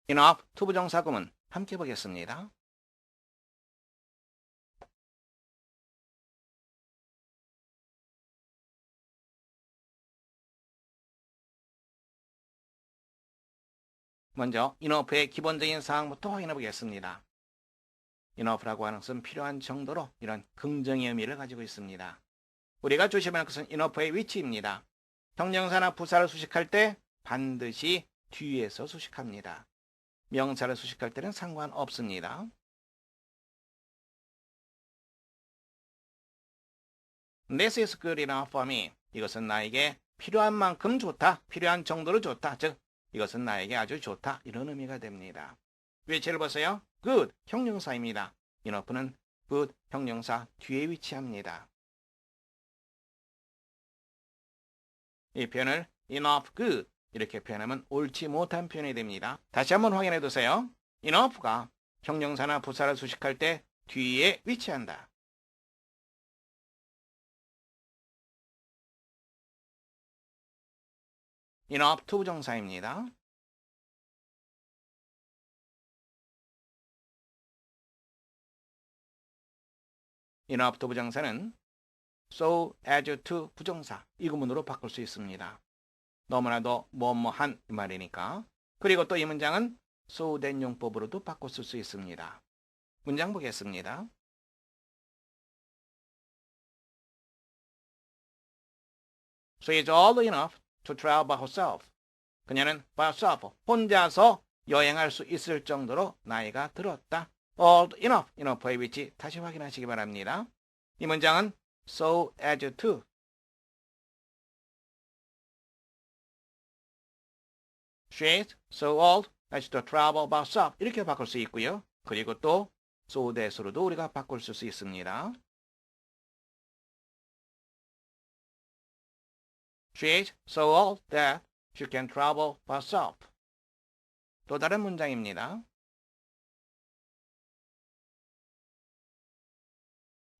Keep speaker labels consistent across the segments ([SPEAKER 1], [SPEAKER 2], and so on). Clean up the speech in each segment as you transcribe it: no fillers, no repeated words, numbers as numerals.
[SPEAKER 1] enough 투부정사 구문 함께 보겠습니다. 먼저 enough의 기본적인 사항부터 확인해 보겠습니다. enough라고 하는 것은 필요한 정도로 이런 긍정의 의미를 가지고 있습니다. 우리가 조심할 것은 enough의 위치입니다. 형용사나 부사를 수식할 때 반드시 뒤에서 수식합니다. 명사를 수식할 때는 상관없습니다. This is good enough for me. 이것은 나에게 필요한 만큼 좋다, 필요한 정도로 좋다. 즉, 이것은 나에게 아주 좋다. 이런 의미가 됩니다. 위치를 보세요. good, 형용사입니다. enough는 good, 형용사 뒤에 위치합니다. 이 표현을 enough good 이렇게 표현하면 옳지 못한 표현이 됩니다. 다시 한번 확인해 두세요. enough가 형용사나 부사를 수식할 때 뒤에 위치한다. enough 투부정사입니다. enough 투부정사는 so as to 부정사 이 구문으로 바꿀 수 있습니다. 너무나도 뭐뭐한 이 말이니까. 그리고 또 이 문장은 so that 용법으로도 바꿔 쓸 수 있습니다. 문장 보겠습니다. She is old enough to travel by herself. 그녀는 by herself, 혼자서 여행할 수 있을 정도로 나이가 들었다. Old enough, enough의 위치 다시 확인하시기 바랍니다. 이 문장은 so as to She is so old as to travel by herself 이렇게 바꿀 수 있고요. 그리고 또 so that으로도 우리가 바꿀 수 있습니다. She is so old that she can travel by herself. 또 다른 문장입니다.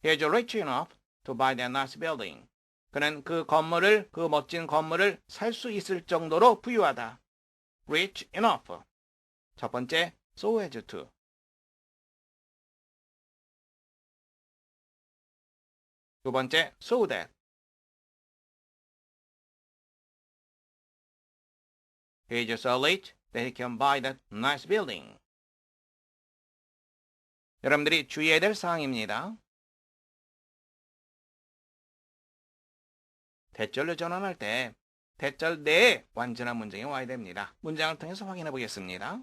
[SPEAKER 1] He is rich enough to buy that nice building. 그는 그 멋진 건물을 살 수 있을 정도로 부유하다. Rich enough. 첫 번째, so as to. 두 번째, so that. He is so rich that he can buy that nice building. 여러분들이 주의해야 될 사항입니다. 대절로 전환할 때 대절 내에 완전한 문장이 와야 됩니다. 문장을 통해서 확인해 보겠습니다.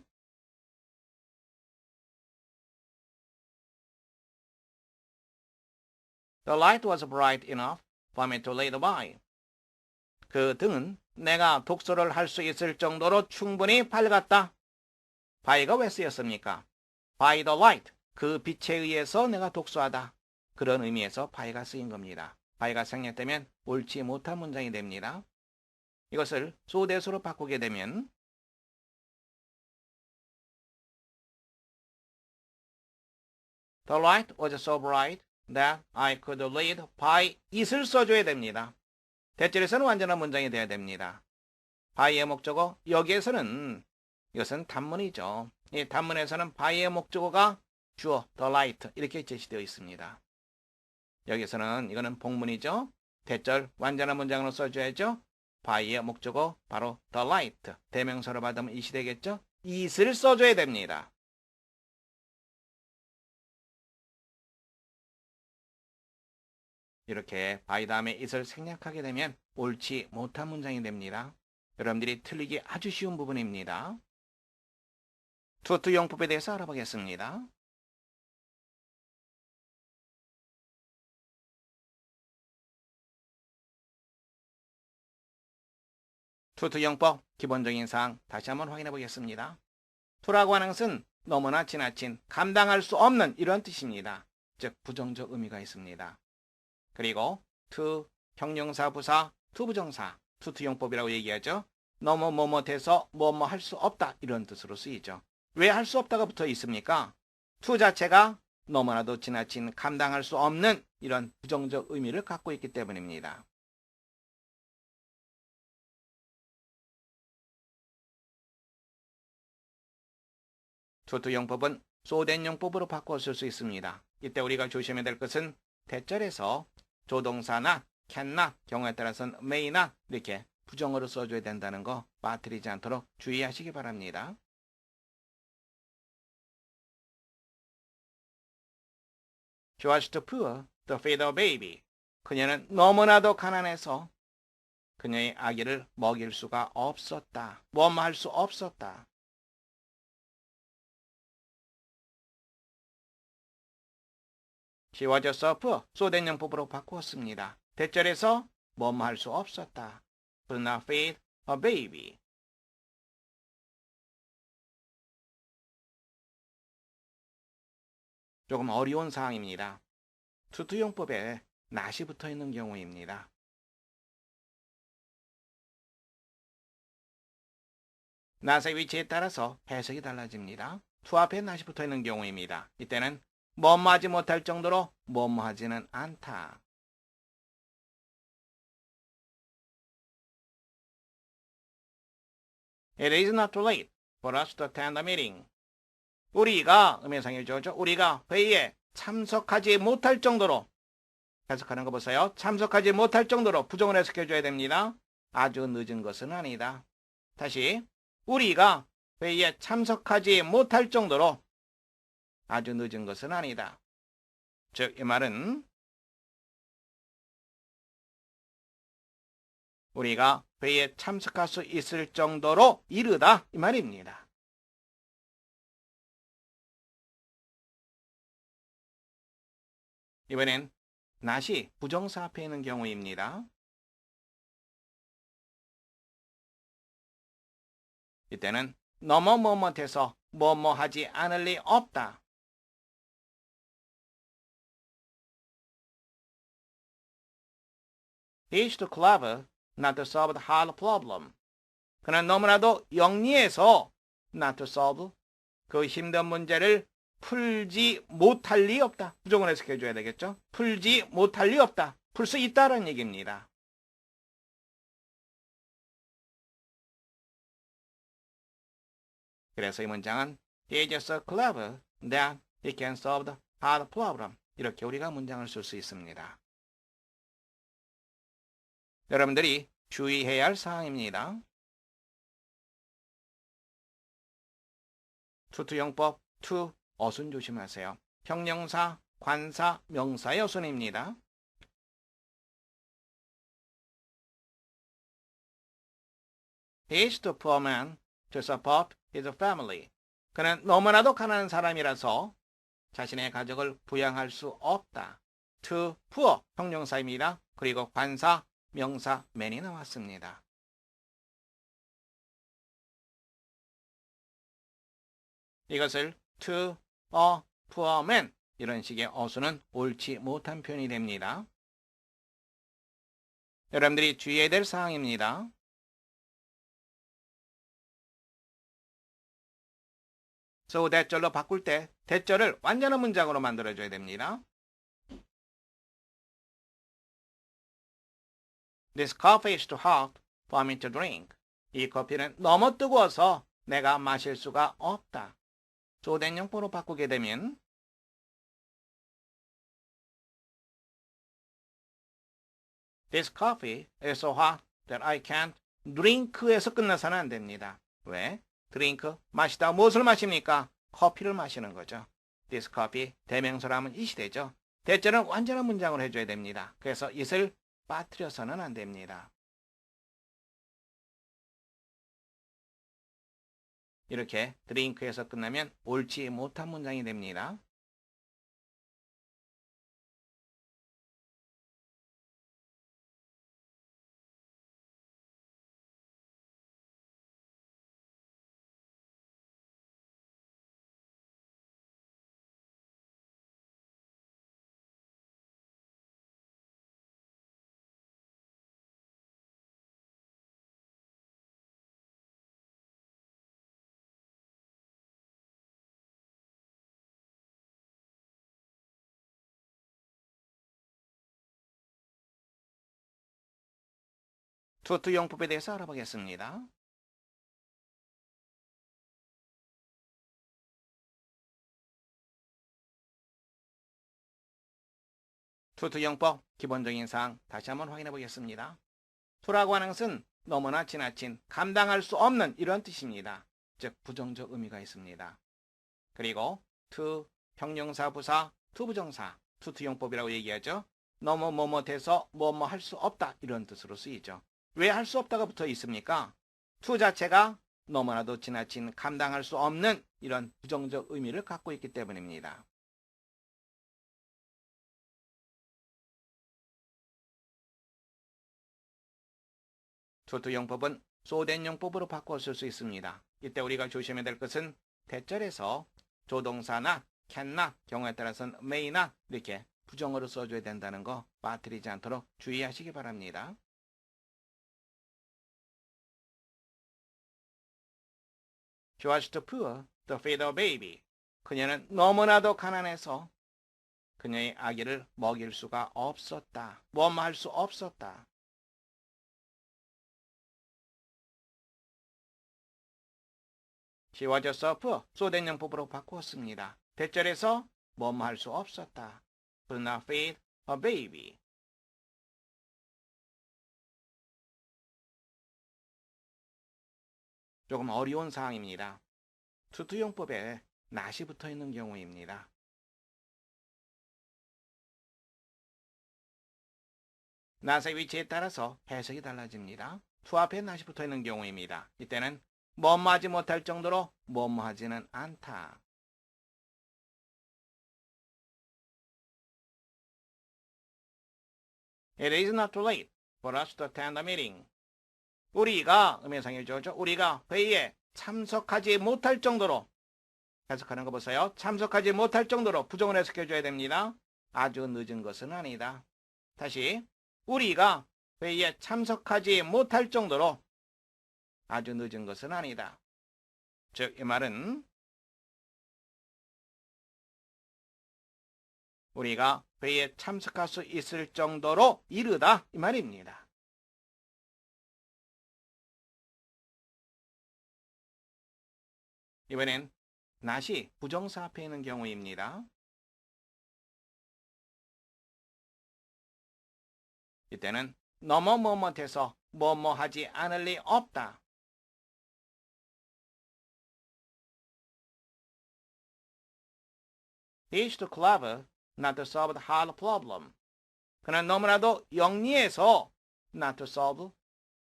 [SPEAKER 1] The light was bright enough for me to read by. 그 등은 내가 독서를 할 수 있을 정도로 충분히 밝았다. by가 왜 쓰였습니까? by the light. 그 빛에 의해서 내가 독서하다. 그런 의미에서 by가 쓰인 겁니다. by가 생략되면 옳지 못한 문장이 됩니다. 이것을 so that으로 바꾸게 되면 The light was so bright that I could read by it을 써줘야 됩니다. 대절에서는 완전한 문장이 돼야 됩니다. by의 목적어 여기에서는 이것은 단문이죠. 이 단문에서는 by의 목적어가 주어 the light 이렇게 제시되어 있습니다. 여기서는 이거는 복문이죠. 대절 완전한 문장으로 써줘야죠. by의 목적어 바로 the light 대명사로 받으면 it이 되겠죠. it을 써줘야 됩니다. 이렇게 by 다음에 it을 생략하게 되면 옳지 못한 문장이 됩니다. 여러분들이 틀리기 아주 쉬운 부분입니다. 투투 용법에 대해서 알아보겠습니다. 투투 용법 기본적인 사항 다시 한번 확인해 보겠습니다. 투라고 하는 것은 너무나 지나친 감당할 수 없는 이런 뜻입니다. 즉 부정적 의미가 있습니다. 그리고 to 형용사 부사 투부정사 투투용법이라고 얘기하죠. 너무 뭐뭐돼서 뭐뭐 할 수 없다 이런 뜻으로 쓰이죠. 왜 할 수 없다가 붙어 있습니까? to 자체가 너무나도 지나친 감당할 수 없는 이런 부정적 의미를 갖고 있기 때문입니다. 투투 용법은 소된 용법으로 바꿔 쓸 수 있습니다. 이때 우리가 조심해야 될 것은 대절에서 조동사나 can not 경우에 따라서는 may not 이렇게 부정어로 써줘야 된다는 거 빠뜨리지 않도록 주의하시기 바랍니다. She was too poor to feed her baby. 그녀는 너무나도 가난해서 그녀의 아기를 먹일 수가 없었다. 뭐할 수 없었다. She was so poor. 소된 용법으로 바꾸었습니다. 대절에서 뭐할 수 없었다. Could not feed her baby. 조금 어려운 사항입니다. 투투용법에 not이 붙어 있는 경우입니다. not의 위치에 따라서 해석이 달라집니다. to 앞에 not이 붙어 있는 경우입니다. 이때는 뭐뭐하지 못할 정도로 뭐뭐하지는 않다. It is not too late for us to attend the meeting. 우리가 음해상이죠. 우리가 회의에 참석하지 못할 정도로 해석하는 거 보세요. 참석하지 못할 정도로 부정을 해석해줘야 됩니다. 아주 늦은 것은 아니다. 다시 우리가 회의에 참석하지 못할 정도로 아주 늦은 것은 아니다. 즉 이 말은 우리가 회의에 참석할 수 있을 정도로 이르다 이 말입니다. 이번엔 not이 부정사 앞에 있는 경우입니다. 이때는 너무 뭐뭇해서 뭐뭐하지 않을 리 없다. He is too clever not to solve the hard problem. 그는 너무나도 영리해서 not to solve 그 힘든 문제를 풀지 못할 리 없다. 부정을 해석해줘야 되겠죠. 풀지 못할 리 없다. 풀 수 있다는 얘기입니다. 그래서 이 문장은 He is so clever that he can solve the hard problem. 이렇게 우리가 문장을 쓸 수 있습니다. 여러분들이 주의해야 할 사항입니다. 투투용법 to 어순 조심하세요. 형용사, 관사, 명사의 어순입니다. He is too poor man to support his family. 그는 너무나도 가난한 사람이라서 자신의 가족을 부양할 수 없다. too poor 형용사입니다. 그리고 관사, 명사, man이 나왔습니다. 이것을 to a poor man 이런 식의 어순은 옳지 못한 표현이 됩니다. 여러분들이 주의해야 될 사항입니다. so 대절로 바꿀 때 대절을 완전한 문장으로 만들어줘야 됩니다. This coffee is too hot for me to drink. 이 커피는 너무 뜨거워서 내가 마실 수가 없다. 소된 용법으로 바꾸게 되면 This coffee is so hot that I can't drink에서 끝나서는 안 됩니다. 왜? drink, 마시다 무엇을 마십니까? 커피를 마시는 거죠. This coffee, 대명사로 하면 it이 되죠. 대절은 완전한 문장으로 해줘야 됩니다. 그래서 it을 빠뜨려서는 안 됩니다. 이렇게 drink에서 끝나면 옳지 못한 문장이 됩니다. 투투 용법에 대해서 알아보겠습니다. 투투용법 기본적인 사항 다시 한번 확인해 보겠습니다. 투라고 하는 것은 너무나 지나친, 감당할 수 없는 이런 뜻입니다. 즉 부정적 의미가 있습니다. 그리고 투, 형용사, 부사, 투부정사, 투투용법이라고 얘기하죠. 너무 뭐뭐돼서 뭐뭐 할 수 없다 이런 뜻으로 쓰이죠. 왜 할 수 없다가 붙어 있습니까? 투 자체가 너무나도 지나친, 감당할 수 없는 이런 부정적 의미를 갖고 있기 때문입니다. 투투용법은 소된 용법으로 바꿔 쓸 수 있습니다. 이때 우리가 조심해야 될 것은 대절에서 조동사나 can-not, 경우에 따라서는 may-not 이렇게 부정어로 써줘야 된다는 거 빠뜨리지 않도록 주의하시기 바랍니다. She was too poor to feed her baby. 그녀는 너무나도 가난해서 그녀의 아기를 먹일 수가 없었다. 뭐뭐 할 수 없었다. She was so poor. 소된 용법으로 바꾸었습니다. 대절에서 뭐뭐 할 수 없었다. Could not feed her baby. 조금 어려운 사항입니다. 투투용법에 not이 붙어 있는 경우입니다. not의 위치에 따라서 해석이 달라집니다. to 앞에 not이 붙어 있는 경우입니다. 이때는 뭐뭐 하지 못할 정도로 뭐뭐 하지는 않다. It is not too late for us to attend the meeting. 우리가 음해상이죠. 우리가 회의에 참석하지 못할 정도로 해석하는 거 보세요. 참석하지 못할 정도로 부정을 해석해 줘야 됩니다. 아주 늦은 것은 아니다. 다시 우리가 회의에 참석하지 못할 정도로 아주 늦은 것은 아니다. 즉 이 말은 우리가 회의에 참석할 수 있을 정도로 이르다 이 말입니다. 이번엔 not이 부정사 앞에 있는 경우입니다. 이때는 너무 뭐뭐해서 뭐뭐 하지 않을 리 없다. He is too clever not to solve the hard problem. 그는 너무나도 영리해서 not to solve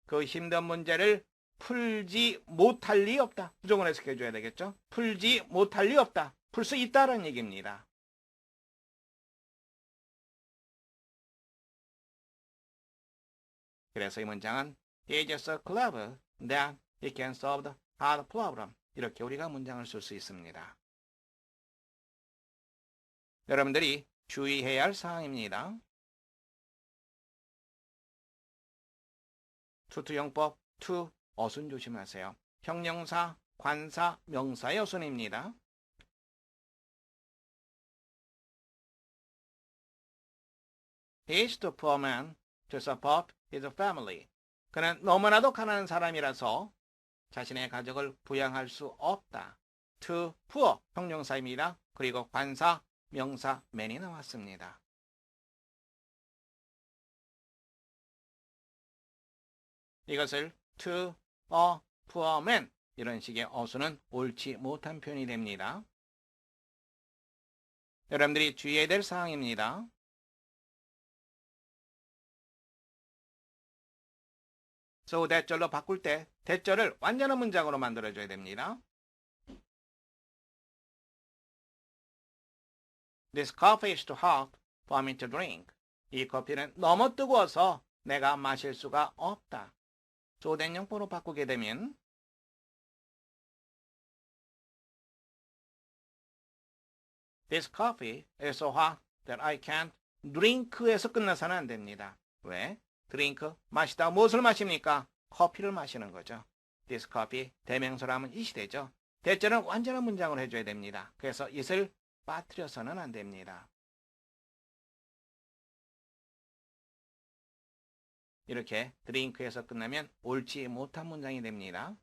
[SPEAKER 1] 그 힘든 문제를 풀지 못할 리 없다. 부정을 해석해 줘야 되겠죠. 풀지 못할 리 없다. 풀 수 있다는 얘기입니다. 그래서 이 문장은 He is so clever that he can solve the hard problem. 이렇게 우리가 문장을 쓸 수 있습니다. 여러분들이 주의해야 할 사항입니다. 투투용법 to 어순 조심하세요. 형용사, 관사, 명사의 어순입니다. He is too poor man to support his family. 그는 너무나도 가난한 사람이라서 자신의 가족을 부양할 수 없다. too poor 형용사입니다. 그리고 관사, 명사, man이 나왔습니다. 이것을 to a poor man 이런 식의 어순은 옳지 못한 표현이 됩니다. 여러분들이 주의해야 될 사항입니다. so 대절로 바꿀 때 대절을 완전한 문장으로 만들어줘야 됩니다. This coffee is too hot for me to drink. 이 커피는 너무 뜨거워서 내가 마실 수가 없다. 소된 용법으로 바꾸게 되면 This coffee is so hot that I can't drink에서 끝나서는 안 됩니다. 왜? drink, 마시다 무엇을 마십니까? 커피를 마시는 거죠. This coffee, 대명사로 하면 it이 되죠. 대절은 완전한 문장을 해줘야 됩니다. 그래서 it을 빠뜨려서는 안 됩니다. 이렇게 drink에서 끝나면 옳지 못한 문장이 됩니다.